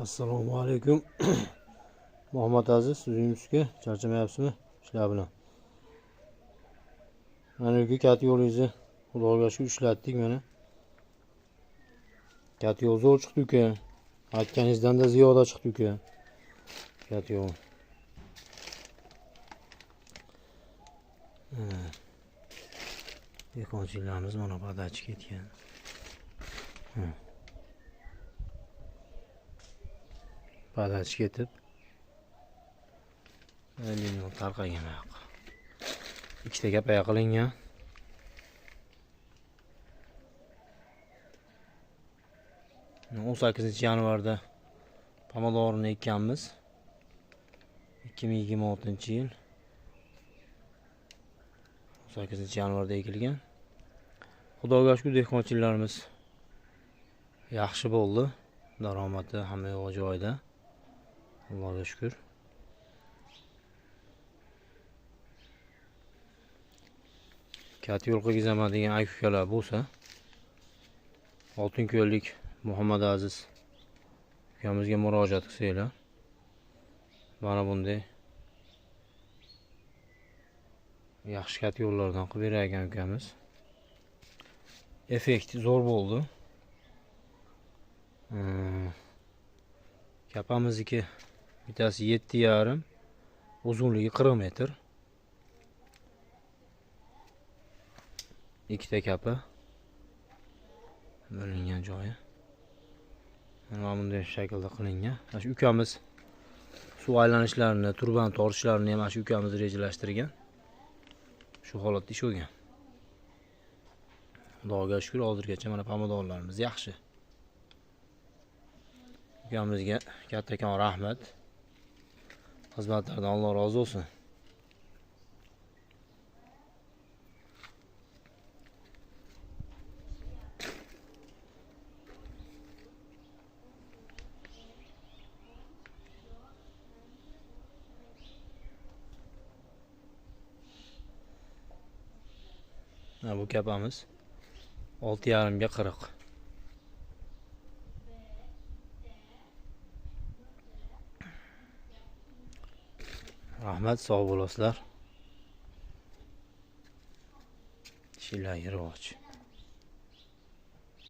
Assalomu alaykum. Muhammad Aziz, o'zingizga charchamayapsizmi ishlar bilan? Mana bu kat yo'lingizni Xudoga shukr ishlatdik mana. Kat yo'l zo'r chiqdi uka. Aytganingizdan da ziyoda chiqdi uka. Kat yo'l. Dehqonchilarimiz mana padachi ketgan. Padachi ketib Elini tarqagan yoq. Ikkita gapaya qilingan. On 8-yanvarda pomodorini ekkanmiz. 2026-yil 18-yanvarda ekilgan. Xudoga shukr, dehqonchilarimiz yaxshi bo'ldi. Daromadi hamma yo'q joyida. Allohga shukr. Kat yo'l qilgizaman degan aka-ukalar bo'lsa, Oltinko'llik Muhammad Aziz ukamizga murojaat qilsanglar, mana bunday yaxshi kat yo'llardan qilib bergan ukamiz. Effekti zo'r bo'ldi. Kapamizniki bittasi 7,5, uzunligi 40 metr. Ikkita kapa bo'lingan joyi. Mana bunday shaklda qilingan. Shu ukamiz suv aylanishlarini, turban tortishlarini ham shu ukamiz rejalashtirgan. Shu holatda ish bo'lgan. Xudoga shukr, hozirgacha mana pomidorlarimiz yaxshi. Ukamizga kattakon rahmat. Xizmatlardan Alloh rozi bo'lsin. Bu kapamiz 6,5 ga 40. Rahmat, sog' bo'lasizlar. Ishlar rivoji.